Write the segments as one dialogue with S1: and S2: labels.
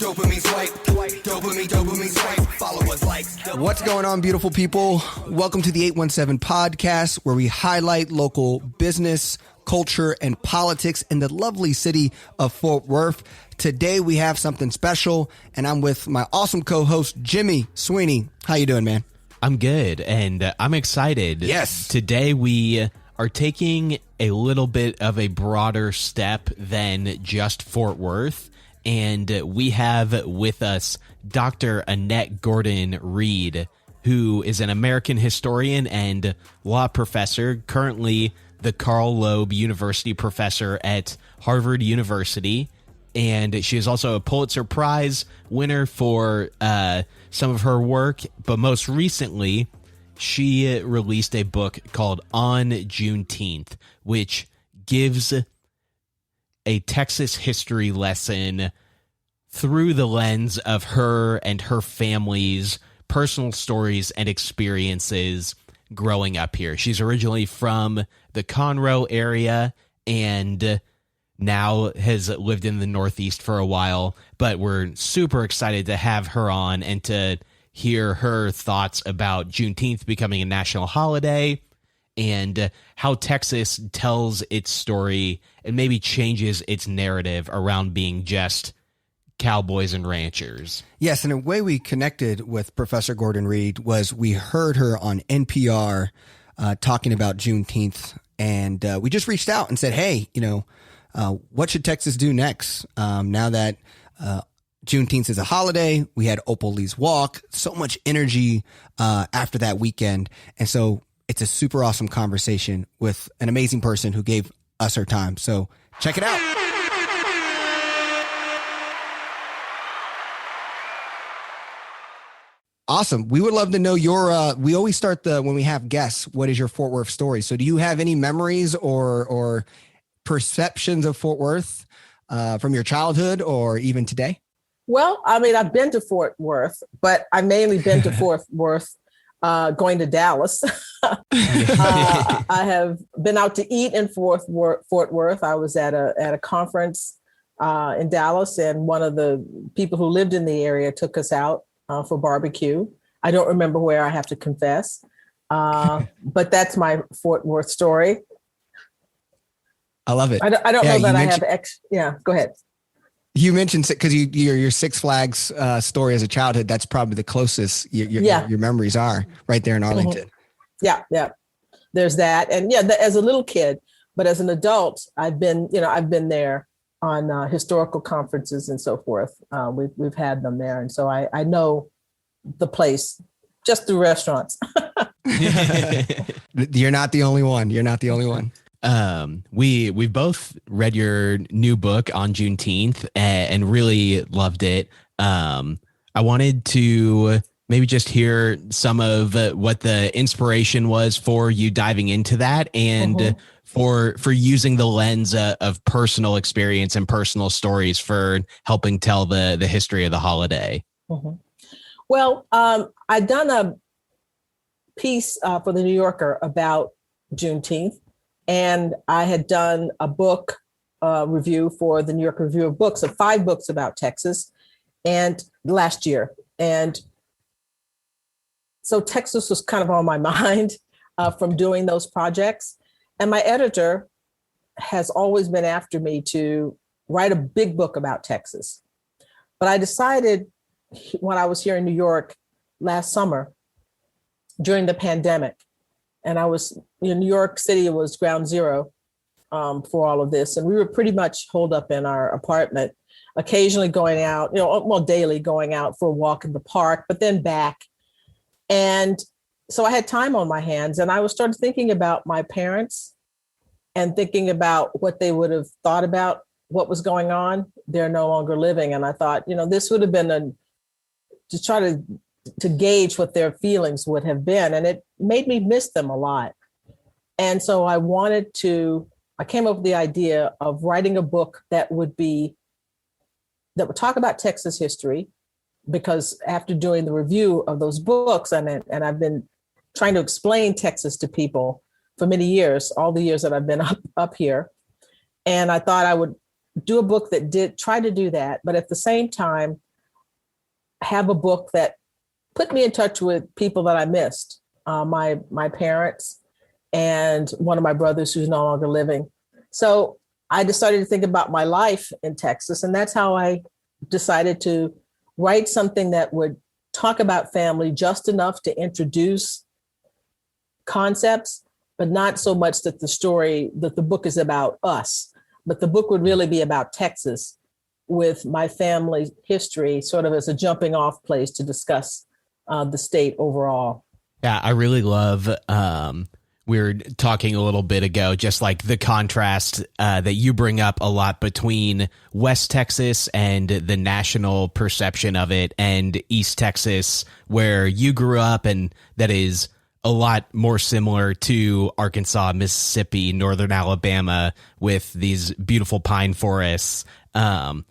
S1: Dopamine swipe, dopamine swipe, followers likes.
S2: What's going on, beautiful people? Welcome to the 817 podcast, where we highlight local business, culture, and politics in the lovely city of Fort Worth. Today we have something special, and I'm with my awesome co-host, Jimmy Sweeney. How you doing, man?
S3: I'm good, and I'm excited.
S2: Yes.
S3: Today we are taking a little bit of a broader step than just Fort Worth, and we have with us Dr. Annette Gordon-Reed, who is an American historian and law professor, currently the Carl Loeb University professor at Harvard University. And she is also a Pulitzer Prize winner for some of her work. But most recently, she released a book called On Juneteenth, which gives a Texas history lesson through the lens of her and her family's personal stories and experiences growing up here. She's originally from the Conroe area and now has lived in the Northeast for a while, but we're super excited to have her on and to hear her thoughts about Juneteenth becoming a national holiday and how Texas tells its story and maybe changes its narrative around being just cowboys and ranchers.
S2: Yes, and the way we connected with Professor Gordon-Reed was we heard her on NPR talking about Juneteenth, and we just reached out and said, hey, what should Texas do next? Now that Juneteenth is a holiday, we had Opal Lee's Walk, so much energy after that weekend. And so it's a super awesome conversation with an amazing person who gave us her time. So check it out. Awesome. We would love to know your, we always start when we have guests, what is your Fort Worth story? So do you have any memories or perceptions of Fort Worth from your childhood or even today?
S4: Well, I mean, I've been to Fort Worth, but I've mainly been to Fort Worth going to Dallas. I have been out to eat in Fort Worth. I was at a conference in Dallas, and one of the people who lived in the area took us out for barbecue. I don't remember where, I have to confess, but that's my Fort Worth story.
S2: I love it.
S4: I don't know that I have Yeah, go ahead.
S2: You mentioned, because your Six Flags story as a childhood, that's probably the closest your memories are right there in Arlington.
S4: Mm-hmm. Yeah. There's that. And as a little kid, but as an adult, I've been there on historical conferences and so forth. We've had them there. And so I know the place just through restaurants.
S2: You're not the only one.
S3: We both read your new book on Juneteenth and really loved it. I wanted to maybe just hear some of what the inspiration was for you diving into that and for using the lens of personal experience and personal stories for helping tell the history of the holiday.
S4: Mm-hmm. Well, I'd done a piece for the New Yorker about Juneteenth. And I had done a book review for the New York Review of Books of 5 books about Texas and last year. And so Texas was kind of on my mind from doing those projects. And my editor has always been after me to write a big book about Texas. But I decided when I was here in New York last summer during the pandemic, and I was in New York City, it was ground zero for all of this. And we were pretty much holed up in our apartment, occasionally going out, daily going out for a walk in the park, but then back. And so I had time on my hands, and I was started thinking about my parents and thinking about what they would have thought about what was going on. They're no longer living. And I thought, this would have been to try to gauge what their feelings would have been. And it made me miss them a lot. And so I came up with the idea of writing a book that would talk about Texas history, because after doing the review of those books, and I've been trying to explain Texas to people for many years, all the years that I've been up here. And I thought I would do a book that did try to do that, but at the same time, have a book that put me in touch with people that I missed, my parents and one of my brothers who's no longer living. So I decided to think about my life in Texas, and that's how I decided to write something that would talk about family just enough to introduce concepts, but not so much that the book is about us, but the book would really be about Texas with my family history sort of as a jumping off place to discuss the state overall.
S3: Yeah, I really love, we were talking a little bit ago, just like the contrast that you bring up a lot between West Texas and the national perception of it, and East Texas, where you grew up, and that is a lot more similar to Arkansas, Mississippi, Northern Alabama, with these beautiful pine forests. And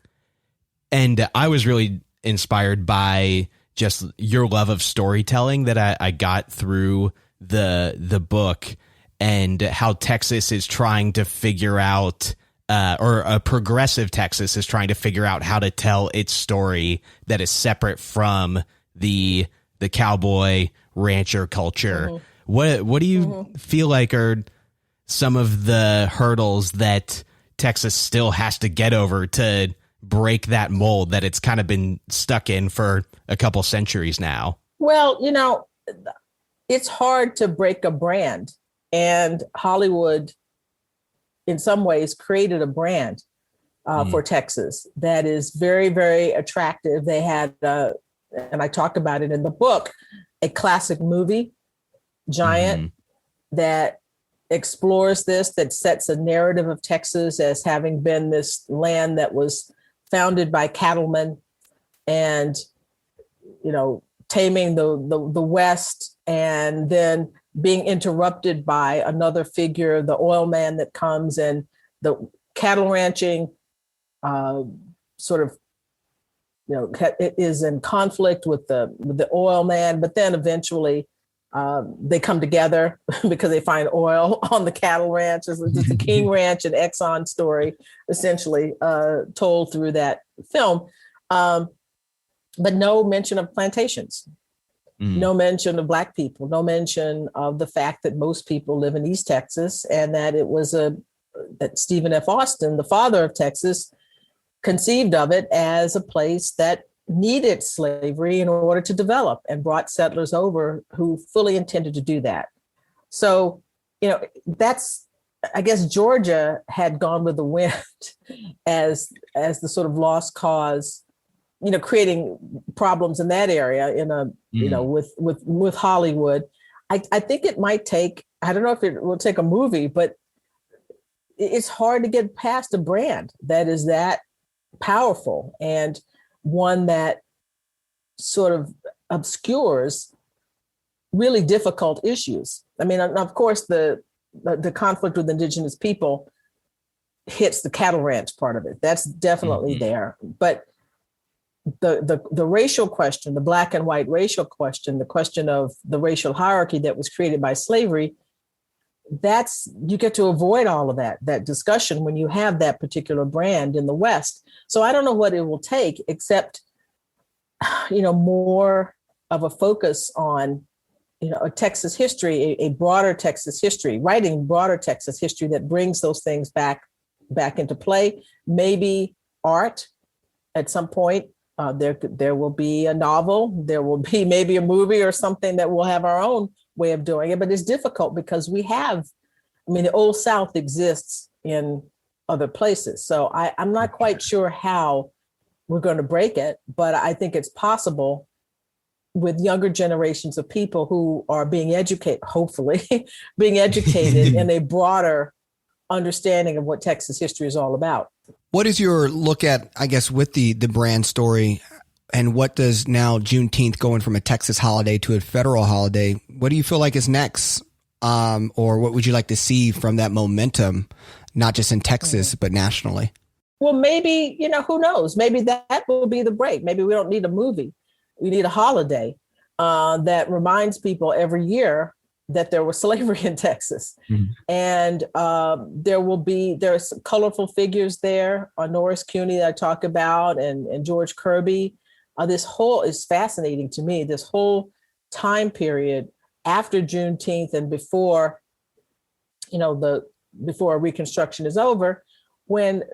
S3: I was really inspired by just your love of storytelling that I got through the book, and how Texas is trying to figure out, or a progressive Texas is trying to figure out how to tell its story that is separate from the cowboy rancher culture. Mm-hmm. What do you feel like are some of the hurdles that Texas still has to get over to break that mold that it's kind of been stuck in for a couple centuries now?
S4: Well, it's hard to break a brand, and Hollywood in some ways created a brand for Texas that is very, very attractive. They had, and I talk about it in the book, a classic movie, Giant, that explores this, that sets a narrative of Texas as having been this land that was founded by cattlemen and, taming the West, and then being interrupted by another figure, the oil man that comes, and the cattle ranching sort of, it is in conflict with the oil man, but then eventually they come together because they find oil on the cattle ranch. It's the King Ranch and Exxon story, essentially told through that film. But no mention of plantations, no mention of Black people, no mention of the fact that most people live in East Texas, and that it was that Stephen F. Austin, the father of Texas, conceived of it as a place that needed slavery in order to develop, and brought settlers over who fully intended to do that. So, that's, I guess, Georgia had gone with the wind as the sort of lost cause, creating problems in that area with Hollywood. I think it might take, I don't know if it will take a movie, but it's hard to get past a brand that is that powerful, and one that sort of obscures really difficult issues. I mean, of course, the conflict with indigenous people hits the cattle ranch part of it. That's definitely there. But the racial question, the Black and white racial question, the question of the racial hierarchy that was created by slavery, you get to avoid all of that discussion when you have that particular brand in the West. So I don't know what it will take, except, more of a focus on, a Texas history, a broader Texas history, writing broader Texas history that brings those things back into play. Maybe art at some point. There will be a novel. There will be maybe a movie or something that will have our own way of doing it. But it's difficult because the Old South exists in other places. So I'm not quite sure how we're going to break it, but I think it's possible with younger generations of people who are being educated, hopefully being educated in a broader understanding of what Texas history is all about.
S2: What is your look at, I guess, with the brand story, and what does now Juneteenth going from a Texas holiday to a federal holiday, what do you feel like is next? Or what would you like to see from that momentum, not just in Texas, but nationally?
S4: Well, maybe, who knows? Maybe that will be the break. Maybe we don't need a movie. We need a holiday that reminds people every year that there was slavery in Texas. And there's colorful figures there, Norris Cooney that I talk about, and George Kirby. This whole is fascinating to me. This whole time period after Juneteenth and before, before Reconstruction is over, when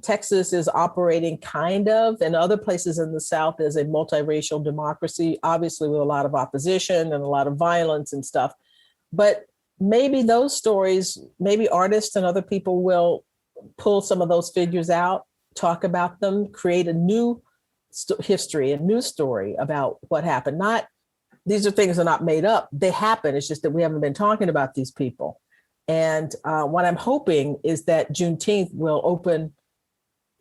S4: Texas is operating kind of, and other places in the South, as a multiracial democracy, obviously with a lot of opposition and a lot of violence and stuff. But maybe those stories, maybe artists and other people will pull some of those figures out, talk about them, create a new history, a new story about what happened. These are things that are not made up. They happen. It's just that we haven't been talking about these people. And what I'm hoping is that Juneteenth will open.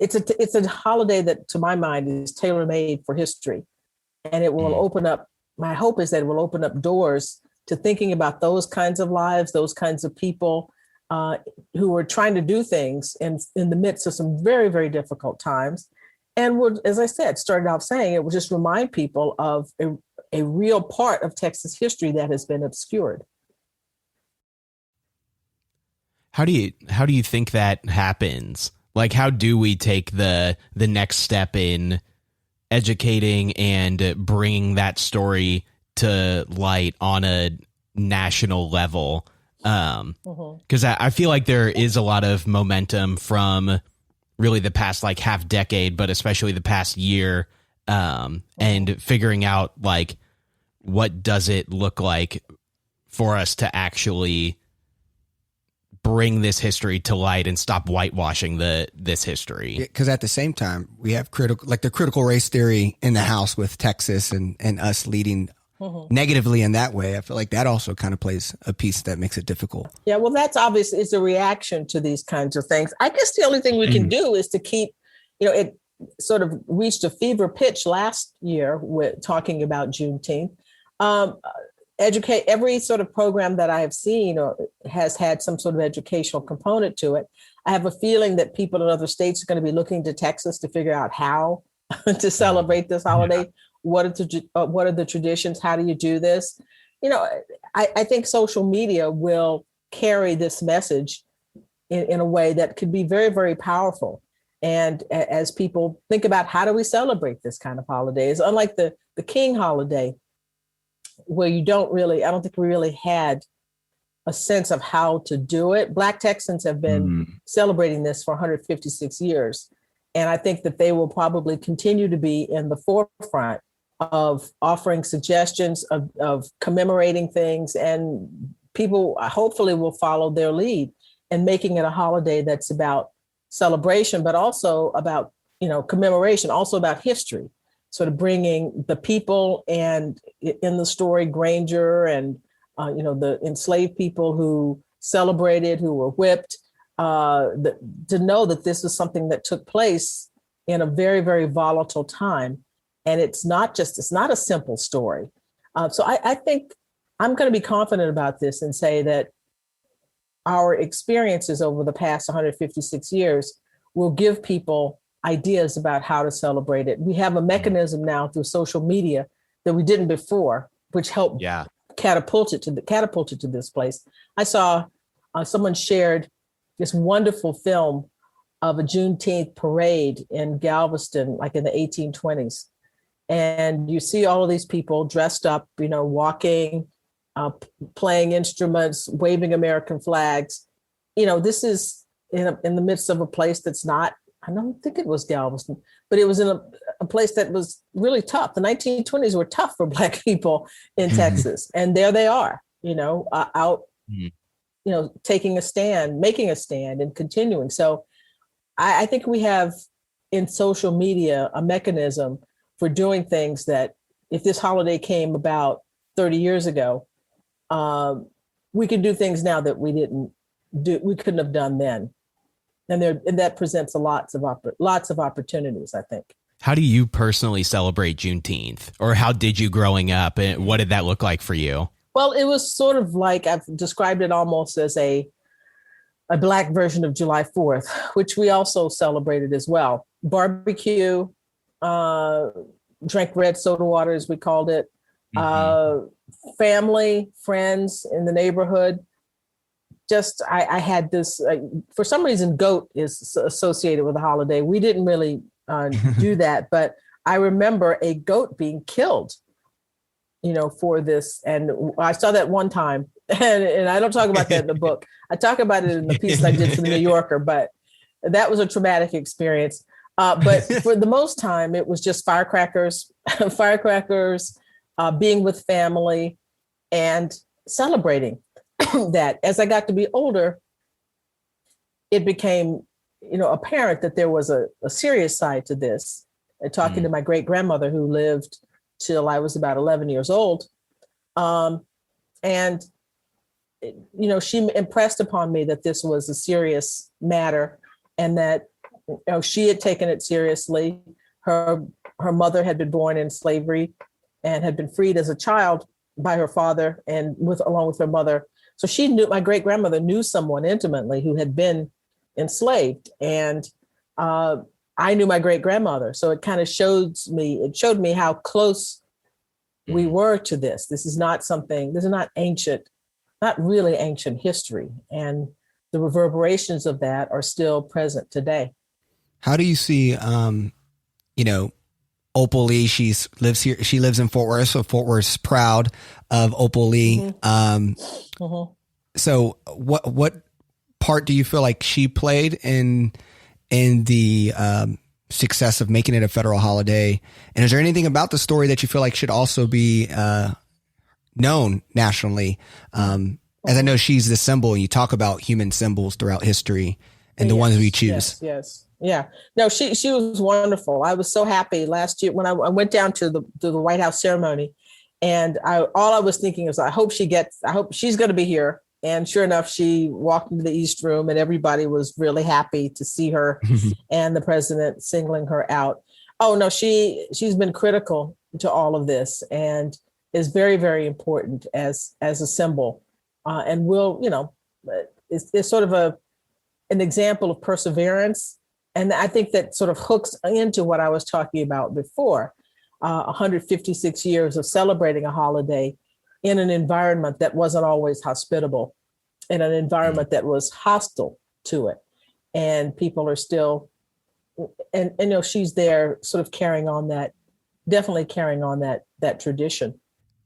S4: It's a holiday that, to my mind, is tailor-made for history, and it will open up. My hope is that it will open up doors to thinking about those kinds of lives, those kinds of people who are trying to do things in the midst of some very, very difficult times. And would, as I said, started off saying, it will just remind people of a real part of Texas history that has been obscured.
S3: How do you think that happens? Like, how do we take the next step in educating and bringing that story to light on a national level? Because I feel like there is a lot of momentum from really the past like half decade, but especially the past year, and figuring out like what does it look like for us to actually bring this history to light and stop whitewashing this history.
S2: Because at the same time, we have the critical race theory in the House with Texas and us leading negatively in that way. I feel like that also kind of plays a piece that makes it difficult.
S4: Yeah, well, that's obvious. It's a reaction to these kinds of things. I guess the only thing we can do is to keep, it sort of reached a fever pitch last year with talking about Juneteenth. Educate every sort of program that I have seen or has had some sort of educational component to it. I have a feeling that people in other states are going to be looking to Texas to figure out how to celebrate this holiday. Yeah. What are the traditions? How do you do this? I think social media will carry this message in a way that could be very, very powerful. And as people think about how do we celebrate this kind of holiday, it's unlike the King holiday, where I don't think we really had a sense of how to do it. Black Texans have been celebrating this for 156 years. And I think that they will probably continue to be in the forefront of offering suggestions, of commemorating things, and people hopefully will follow their lead and making it a holiday that's about celebration, but also about, commemoration, also about history. Sort of bringing the people, and in the story, Granger and, the enslaved people who celebrated, who were whipped, to know that this is something that took place in a very, very volatile time. And it's not a simple story. So I think I'm going to be confident about this and say that our experiences over the past 156 years will give people ideas about how to celebrate it. We have a mechanism now through social media that we didn't before, which helped catapult it to this place. I saw someone shared this wonderful film of a Juneteenth parade in Galveston, like in the 1820s. And you see all of these people dressed up, walking, playing instruments, waving American flags. This is in the midst of a place that's not, I don't think it was Galveston, but it was in a place that was really tough. The 1920s were tough for Black people in Texas. And there they are, out, taking a stand, making a stand and continuing. So I think we have in social media a mechanism for doing things that if this holiday came about 30 years ago, we can do things now that we couldn't have done then. And that presents lots of opportunities, I think.
S3: How do you personally celebrate Juneteenth, or how did you growing up, and what did that look like for you?
S4: Well, it was sort of like, I've described it almost as a Black version of July 4th, which we also celebrated as well. Barbecue, drank red soda water, as we called it, family, friends in the neighborhood. I had this, for some reason, goat is associated with the holiday. We didn't really do that, but I remember a goat being killed, for this. And I saw that one time, and I don't talk about that in the book. I talk about it in the piece I did for the New Yorker, but that was a traumatic experience. But for the most time, it was just firecrackers, being with family and celebrating that. As I got to be older, it became, apparent that there was a serious side to this. And talking to my great grandmother, who lived till I was about 11 years old. And, she impressed upon me that this was a serious matter, and that, she had taken it seriously. Her mother had been born in slavery and had been freed as a child by her father and along with her mother. So my great grandmother knew someone intimately who had been enslaved, and I knew my great grandmother. So it kind of showed me how close we were to this. This is not really ancient history. And the reverberations of that are still present today.
S2: How do you see, Opal Lee? She lives in Fort Worth. So Fort Worth's proud of Opal Lee. So what part do you feel like she played in the success of making it a federal holiday? And is there anything about the story that you feel like should also be known nationally? As I know she's the symbol, and you talk about human symbols throughout history and the ones we choose.
S4: Yes. Yeah. No, she was wonderful. I was so happy last year when I went down to the White House ceremony, and all I was thinking is, I hope she's going to be here. And sure enough, she walked into the East Room, and everybody was really happy to see her and the president singling her out. Oh, no, she's been critical to all of this and is very, very important as a symbol. And it's sort of an example of perseverance. And I think that sort of hooks into what I was talking about before, 156 years of celebrating a holiday in an environment that wasn't always hospitable, in an environment that was hostile to it. And people are still, and she's there sort of definitely carrying on that tradition.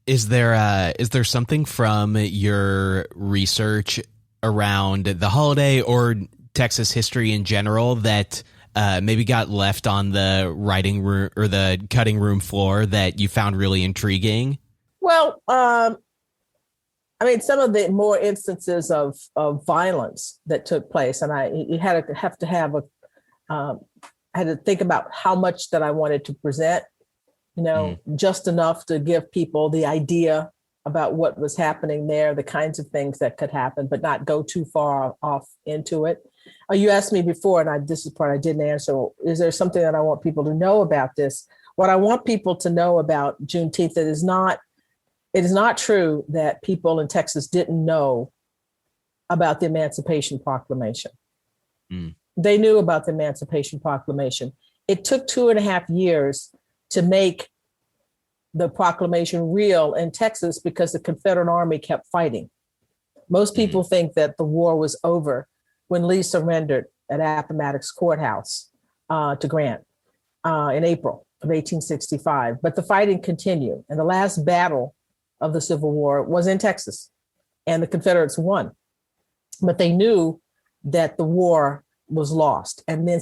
S3: Is there something from your research around the holiday or Texas history in general that maybe got left on the writing room or the cutting room floor that you found really intriguing?
S4: Well, some of the more instances of violence that took place, and I had to think about how much that I wanted to present, just enough to give people the idea about what was happening there, the kinds of things that could happen, but not go too far off into it. You asked me before, and this is the part I didn't answer. Is there something that I want people to know about this? What I want people to know about Juneteenth, it is not true that people in Texas didn't know about the Emancipation Proclamation. They knew about the Emancipation Proclamation. It took 2.5 years to make the proclamation real in Texas because the Confederate Army kept fighting. Most people think that the war was over when Lee surrendered at Appomattox Courthouse to Grant in April of 1865. But the fighting continued, and the last battle of the Civil War was in Texas, and the Confederates won. But they knew that the war was lost, and then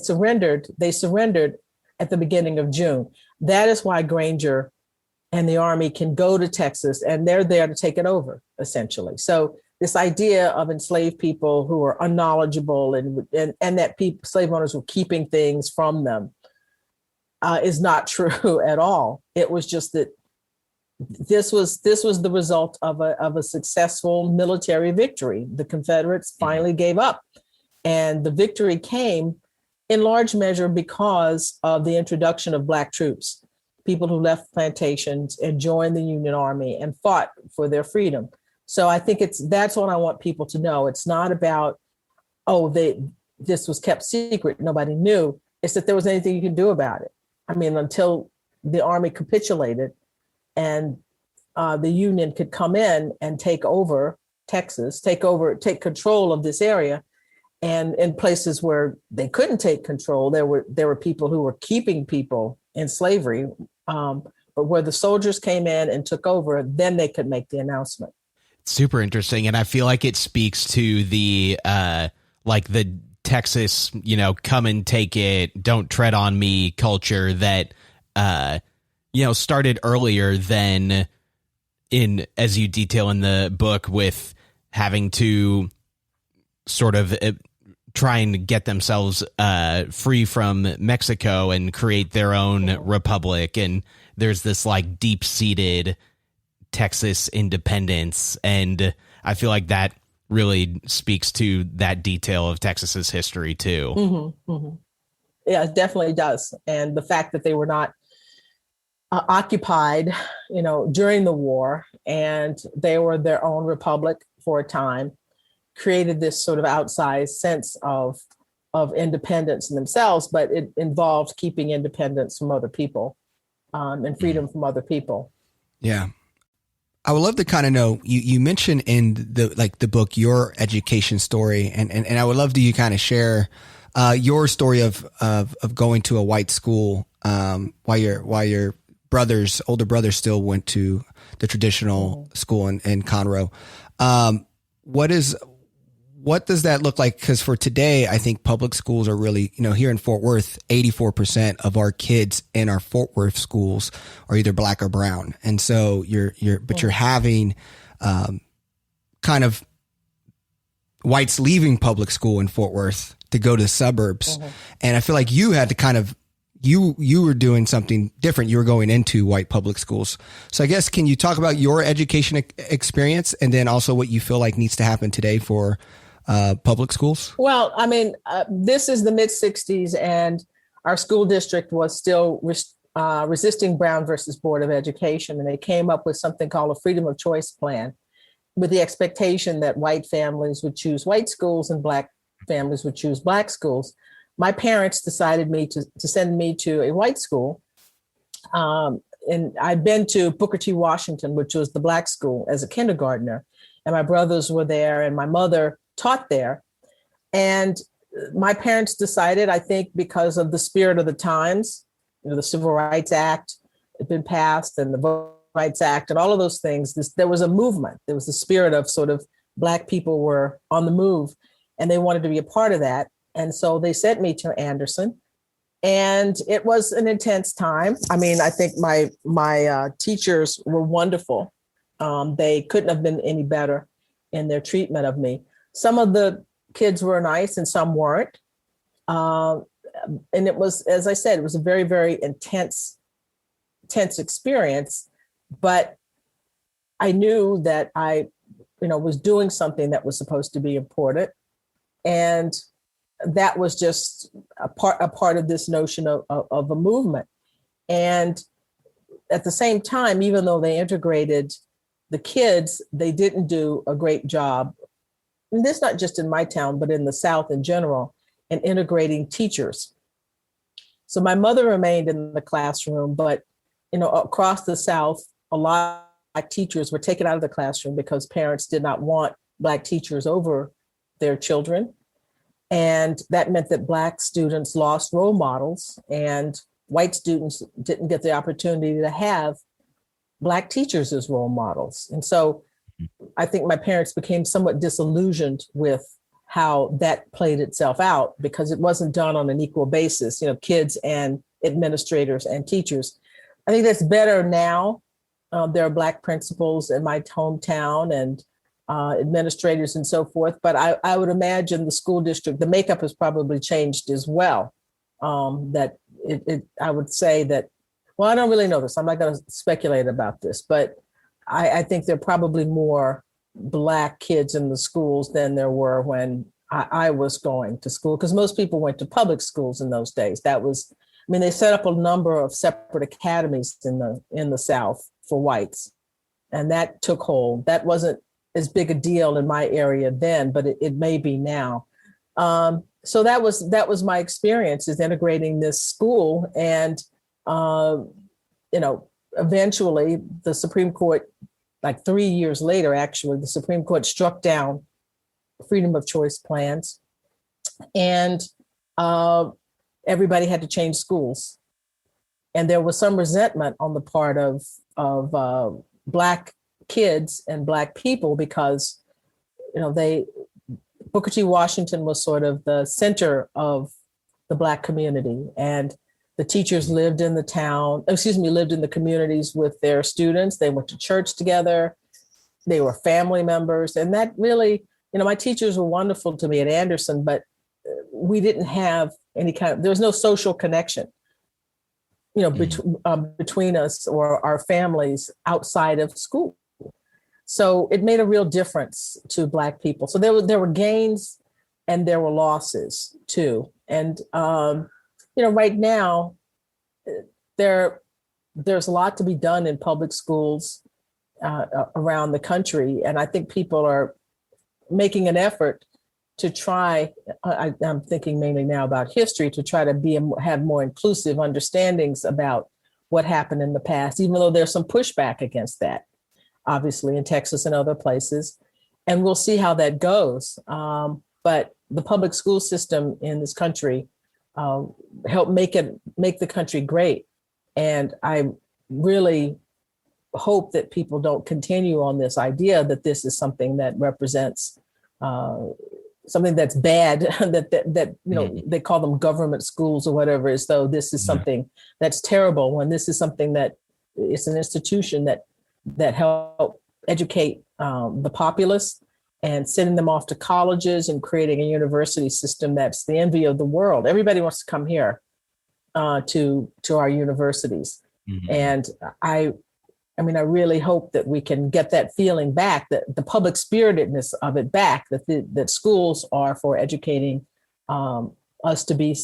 S4: they surrendered at the beginning of June. That is why Granger and the Army can go to Texas, and they're there to take it over, essentially. So this idea of enslaved people who are unknowledgeable and that slave owners were keeping things from them is not true at all. It was just that this was the result of a successful military victory. The Confederates finally gave up, and the victory came in large measure because of the introduction of Black troops, people who left plantations and joined the Union Army and fought for their freedom. So I think that's what I want people to know. It's not about, this was kept secret, nobody knew. It's that there was anything you can do about it. Until the Army capitulated and the Union could come in and take over Texas, take control of this area. And in places where they couldn't take control, there were people who were keeping people in slavery. But where the soldiers came in and took over, then they could make the announcement.
S3: Super interesting. And I feel like it speaks to the like the Texas, come and take it, don't tread on me culture that, started earlier than as you detail in the book, with having to sort of try and get themselves free from Mexico and create their own republic. And there's this like deep seated Texas independence. And I feel like that really speaks to that detail of Texas's history too.
S4: Mm-hmm, mm-hmm. Yeah, it definitely does. And the fact that they were not occupied, during the war, and they were their own republic for a time, created this sort of outsized sense of independence in themselves, but it involved keeping independence from other people, and freedom from other people.
S2: Yeah. I would love to kind of know, you mentioned in the book, your education story, and I would love to you kind of share your story of going to a white school while your older brothers still went to the traditional school in Conroe. What does that look like? Because for today, I think public schools are really, here in Fort Worth, 84% of our kids in our Fort Worth schools are either black or brown. And so you're having kind of whites leaving public school in Fort Worth to go to the suburbs. Mm-hmm. And I feel like you had to kind of, you were doing something different. You were going into white public schools. So I guess, can you talk about your education experience, and then also what you feel like needs to happen today for public schools?
S4: Well, I mean, this is the mid 60s, and our school district was still resisting Brown versus Board of Education. And they came up with something called a freedom of choice plan, with the expectation that white families would choose white schools and black families would choose black schools. My parents decided to send me to a white school. And I'd been to Booker T. Washington, which was the black school, as a kindergartner. And my brothers were there, and my mother taught there. And my parents decided, I think because of the spirit of the times, the Civil Rights Act had been passed, and the Voting Rights Act, and all of those things, there was a movement. There was the spirit of sort of black people were on the move, and they wanted to be a part of that. And so they sent me to Anderson, and it was an intense time. I mean, I think my teachers were wonderful. They couldn't have been any better in their treatment of me. Some of the kids were nice and some weren't. And it was, as I said, it was a very, very intense experience. But I knew that I, was doing something that was supposed to be important. And that was just a part of this notion of a movement. And at the same time, even though they integrated the kids, they didn't do a great job. And this not just in my town, but in the South in general, in integrating teachers. So my mother remained in the classroom, but across the South, a lot of black teachers were taken out of the classroom because parents did not want black teachers over their children. And that meant that black students lost role models, and white students didn't get the opportunity to have black teachers as role models. And so I think my parents became somewhat disillusioned with how that played itself out, because it wasn't done on an equal basis, kids and administrators and teachers. I think that's better now. There are black principals in my hometown and administrators and so forth. But I would imagine the school district, the makeup has probably changed as well. That I would say that, well, I don't really know this. I'm not going to speculate about this, but I think there are probably more black kids in the schools than there were when I was going to school, because most people went to public schools in those days. They set up a number of separate academies in the South for whites, and that took hold. That wasn't as big a deal in my area then, but it may be now. So that was my experience, is integrating this school. And, eventually the Supreme Court, like 3 years later, actually, the Supreme Court struck down freedom of choice plans. and everybody had to change schools. And there was some resentment on the part of Black kids and Black people because, Booker T. Washington was sort of the center of the Black community, and the teachers lived in the communities with their students. They went to church together. They were family members. And that really, my teachers were wonderful to me at Anderson, but we didn't have there was no social connection, between us or our families outside of school. So it made a real difference to Black people. So there were gains and there were losses too. And, right now there's a lot to be done in public schools around the country. And I think people are making an effort to try, I'm thinking mainly now about history, to try to have more inclusive understandings about what happened in the past, even though there's some pushback against that, obviously in Texas and other places. And we'll see how that goes. But the public school system in this country helped make the country great. And I really hope that people don't continue on this idea that this is something that represents something that's bad, they call them government schools or whatever, as though this is something that's terrible, when this is something that it's an institution that help educate the populace and sending them off to colleges and creating a university system that's the envy of the world. Everybody wants to come here to our universities. Mm-hmm. And I really hope that we can get that feeling back, that the public spiritedness of it back, that schools are for educating us to be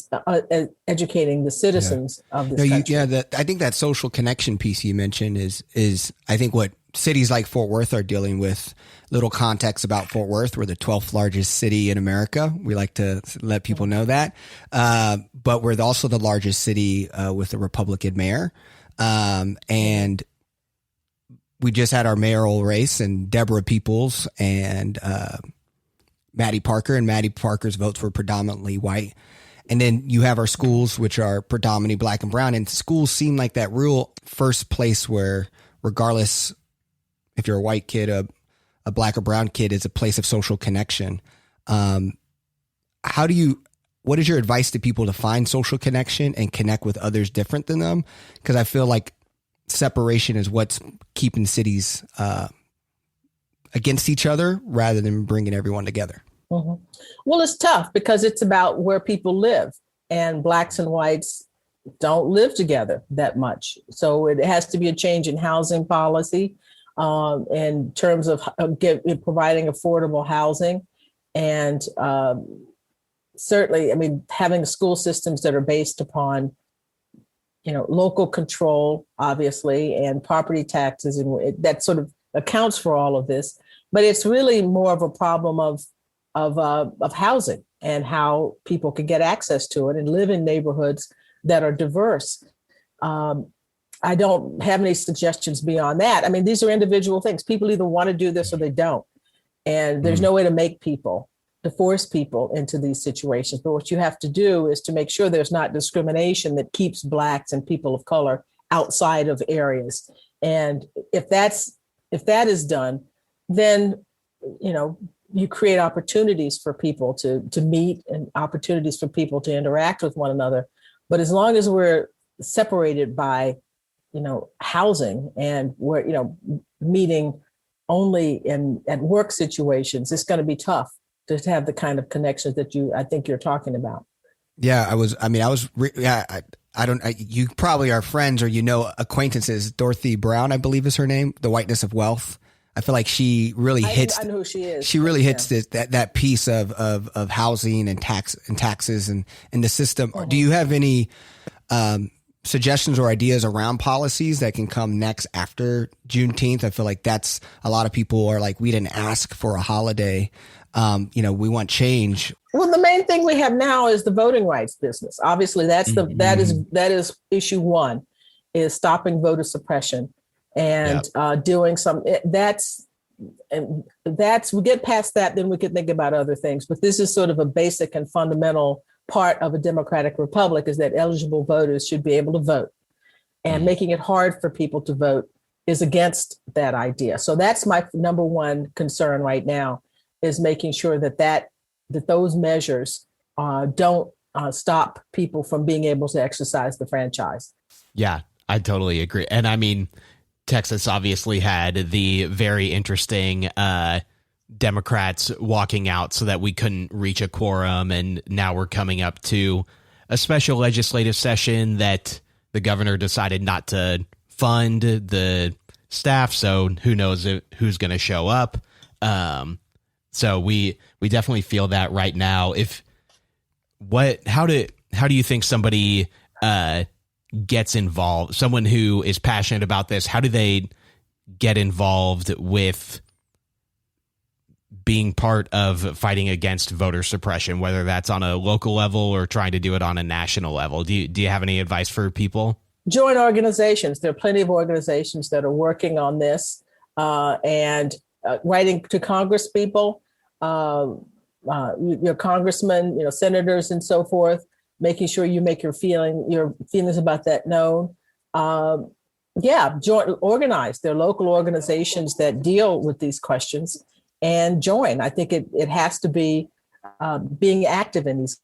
S4: educating the citizens of this country.
S2: I think that social connection piece you mentioned is I think what cities like Fort Worth are dealing with. Little context about Fort Worth. We're the 12th largest city in America. We like to let people know that. But we're also the largest city with a Republican mayor. And we just had our mayoral race, and Deborah Peoples and Maddie Parker, and Maddie Parker's votes were predominantly white. And then you have our schools, which are predominantly Black and brown. And schools seem like that real first place where, regardless if you're a white kid, a Black or brown kid, is a place of social connection. What is your advice to people to find social connection and connect with others different than them? Because I feel like separation is what's keeping cities against each other rather than bringing everyone together.
S4: Mm-hmm. Well, it's tough because it's about where people live, and Blacks and whites don't live together that much. So it has to be a change in housing policy in terms of providing affordable housing. And certainly, having school systems that are based upon local control, obviously, and property taxes, and that sort of accounts for all of this. But it's really more of a problem of housing and how people can get access to it and live in neighborhoods that are diverse. I don't have any suggestions beyond that. These are individual things. People either want to do this or they don't. And there's no way to force people into these situations. But what you have to do is to make sure there's not discrimination that keeps Blacks and people of color outside of areas. And if that is done, then, you create opportunities for people to meet and opportunities for people to interact with one another. But as long as we're separated by, housing, and we're, meeting only at work situations, it's going to be tough to have the kind of connections that I think you're talking about.
S2: Yeah, you probably are friends or, acquaintances. Dorothy Brown, I believe is her name, The Whiteness of Wealth. I feel like she really hits.
S4: I know who she is.
S2: She really hits that piece of housing and taxes and the system. Mm-hmm. Do you have any suggestions or ideas around policies that can come next after Juneteenth? I feel like that's a lot of people are like, we didn't ask for a holiday. We want change.
S4: Well, the main thing we have now is the voting rights business. Obviously, that is issue one, is stopping voter suppression and doing some. That's we get past that, then we can think about other things. But this is sort of a basic and fundamental part of a democratic republic, is that eligible voters should be able to vote. And making it hard for people to vote is against that idea. So that's my number one concern right now, is making sure that those measures don't stop people from being able to exercise the franchise.
S3: Yeah, I totally agree. And I mean, Texas obviously had the very interesting Democrats walking out so that we couldn't reach a quorum. And now we're coming up to a special legislative session that the governor decided not to fund the staff. So who knows who's going to show up. So we definitely feel that right now. How do you think somebody gets involved? Someone who is passionate about this, how do they get involved with being part of fighting against voter suppression, whether that's on a local level or trying to do it on a national level? Do you have any advice for people?
S4: Join organizations. There are plenty of organizations that are working on this, and writing to Congress people, your congressmen, senators and so forth, making sure you make your feelings about that known. Organize. There are local organizations that deal with these questions, and join. I think it has to be being active in these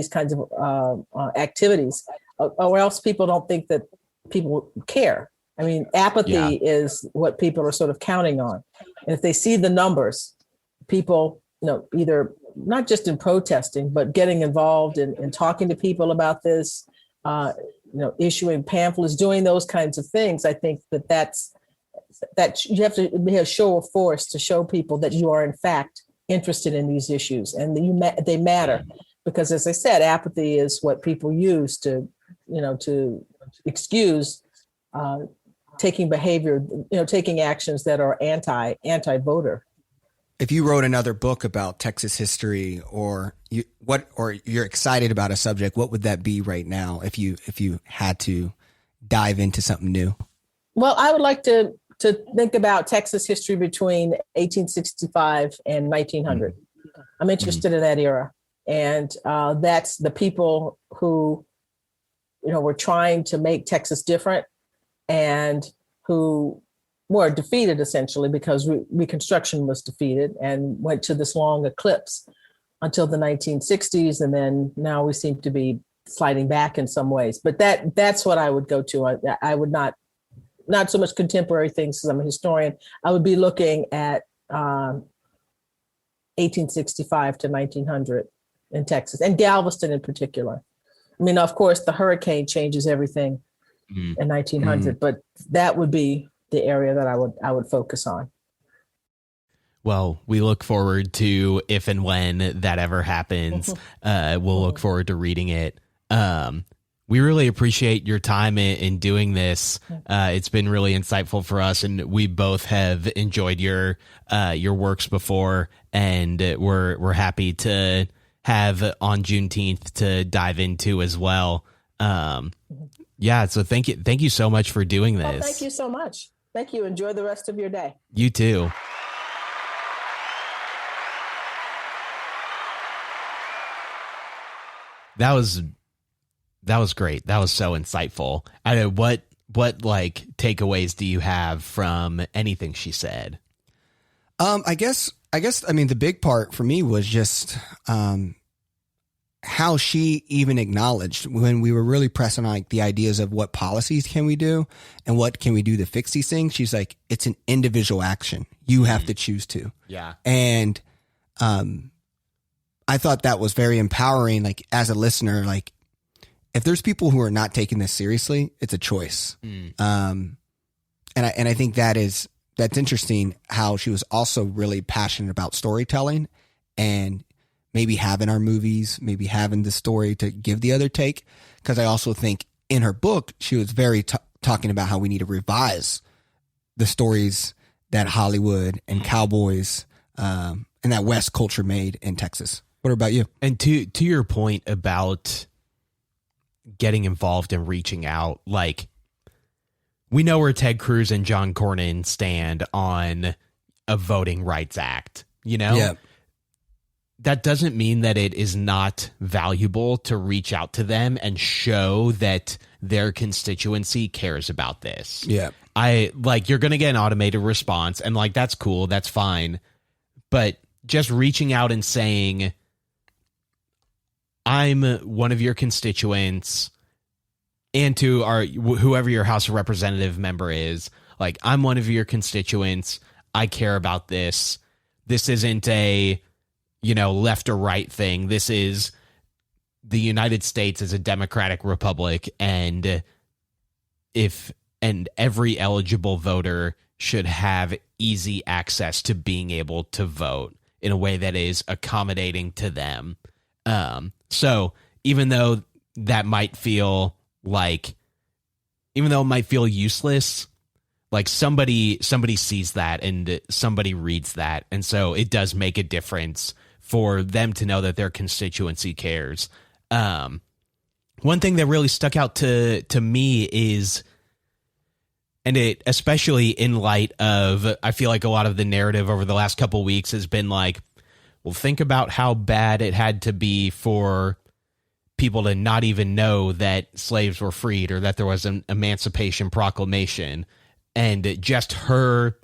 S4: kinds of activities, or else people don't think that people care. I mean, apathy is what people are sort of counting on. And if they see the numbers, people, either not just in protesting, but getting involved in talking to people about this, issuing pamphlets, doing those kinds of things, I think that you have to be a show of force to show people that you are in fact interested in these issues, and they matter. Because, as I said, apathy is what people use to excuse taking behavior, taking actions that are anti-voter.
S2: If you wrote another book about Texas history, or you're excited about a subject, what would that be right now if you had to dive into something new? Well,
S4: I would like to think about Texas history between 1865 and 1900. I'm interested in that era. And that's the people who, were trying to make Texas different, and who were defeated essentially because Reconstruction was defeated and went to this long eclipse until the 1960s. And then now we seem to be sliding back in some ways. But that's what I would go to. I would not so much contemporary things, because I'm a historian. I would be looking at 1865 to 1900 in Texas, and Galveston in particular. I mean, of course, the hurricane changes everything in 1900, but that would be the area that I would focus on.
S3: Well, we look forward to, if and when that ever happens, we'll look forward to reading it. We really appreciate your time in doing this. It's been really insightful for us, and we both have enjoyed your works before, and we're happy to have on Juneteenth to dive into as well. So thank you so much for doing this.
S4: Thank you so much. Thank you. Enjoy the rest of your day.
S3: You too. That was great. That was so insightful. I know what takeaways do you have from anything she said?
S2: I guess the big part for me was just how she even acknowledged when we were really pressing on the ideas of what policies can we do and what can we do to fix these things. She's like, it's an individual action. You have to choose to.
S3: Yeah.
S2: And I thought that was very empowering. Like, as a listener, like, if there's people who are not taking this seriously, it's a choice. And I think that's interesting how she was also really passionate about storytelling, and maybe having our movies, maybe having the story to give the other take. Because I also think in her book, she was very talking about how we need to revise the stories that Hollywood and cowboys and that West culture made in Texas. What about you?
S3: And to your point about getting involved and reaching out, like, we know where Ted Cruz and John Cornyn stand on a voting rights act, you know?
S2: Yeah.
S3: That doesn't mean that it is not valuable to reach out to them and show that their constituency cares about this.
S2: Yeah.
S3: You're going to get an automated response, and like, that's cool. That's fine. But just reaching out and saying, I'm one of your constituents, and to whoever your House of Representative member is, like, I'm one of your constituents. I care about this. This isn't a, left or right thing. This is the United States as a democratic republic, and every eligible voter should have easy access to being able to vote in a way that is accommodating to them. So even though it might feel useless, like somebody sees that and somebody reads that. And so it does make a difference for them to know that their constituency cares. One thing that really stuck out to me is, and it, especially in light of, I feel like a lot of the narrative over the last couple of weeks has been like, well, think about how bad it had to be for people to not even know that slaves were freed or that there was an Emancipation Proclamation. And just her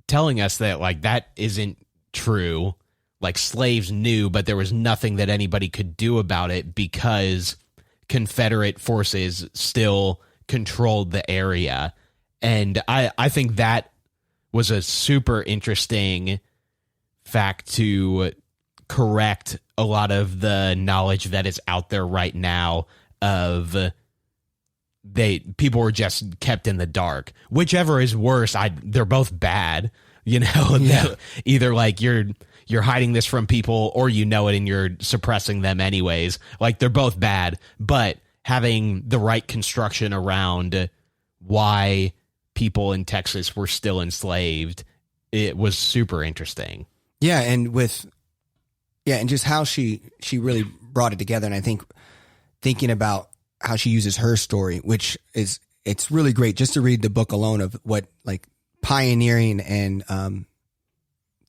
S3: telling us that, like, that isn't true. Like, slaves knew, but there was nothing that anybody could do about it because Confederate forces still controlled the area. And I think that was a super interesting fact to correct a lot of the knowledge that is out there right now of people were just kept in the dark. Whichever is worse, they're both bad.
S2: Yeah.
S3: Either like you're hiding this from people, or it and you're suppressing them anyways. Like, they're both bad, but having the right construction around why people in Texas were still enslaved, it was super interesting.
S2: Yeah, and and just how she really brought it together. And I think thinking about how she uses her story, which it's really great just to read the book alone of what, like, pioneering and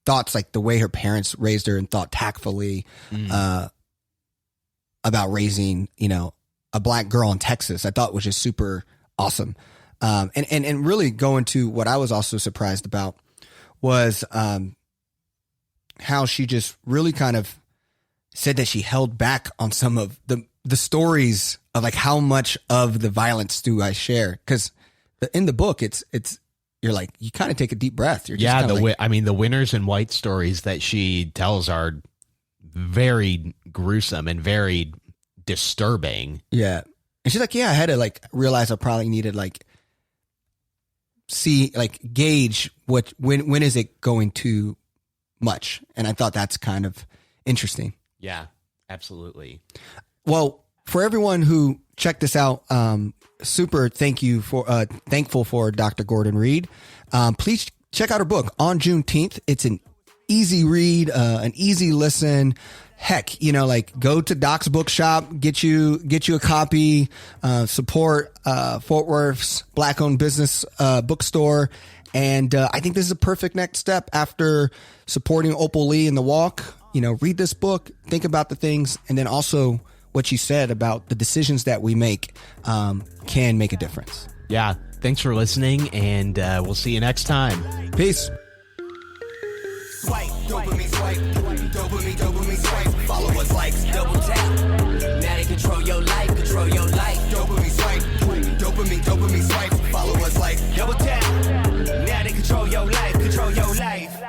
S2: thoughts, like the way her parents raised her and thought tactfully about raising, a black girl in Texas. I thought was just super awesome. And really going to what I was also surprised about was how she just really kind of said that she held back on some of the stories of, like, how much of the violence do I share? Because in the book, it's you're like, you kind of take a deep breath. You're just
S3: the Winners and White stories that she tells are very gruesome and very disturbing.
S2: Yeah. And she's like, yeah, I had to, like, realize I probably needed, like, gauge when is it going too much. And I thought that's kind of interesting.
S3: Yeah, absolutely.
S2: Well, for everyone who checked this out, super thankful for Dr. Gordon Reed. Please check out her book On Juneteenth. It's an easy read, an easy listen. Heck, go to Doc's Bookshop, get you a copy, support Fort Worth's Black-owned business bookstore. And I think this is a perfect next step after supporting Opal Lee in the walk. Read this book, think about the things, and then also what you said about the decisions that we make can make a difference.
S3: Yeah. Thanks for listening, and we'll see you next time.
S2: Peace.
S1: Swipe, dopamine swipe, dopamine swipe. Follow us, likes, double tap. Now they control your life, control your life. Dopamine swipe, dopamine swipe. Follow us, like, double tap. Now they control your life, control your life.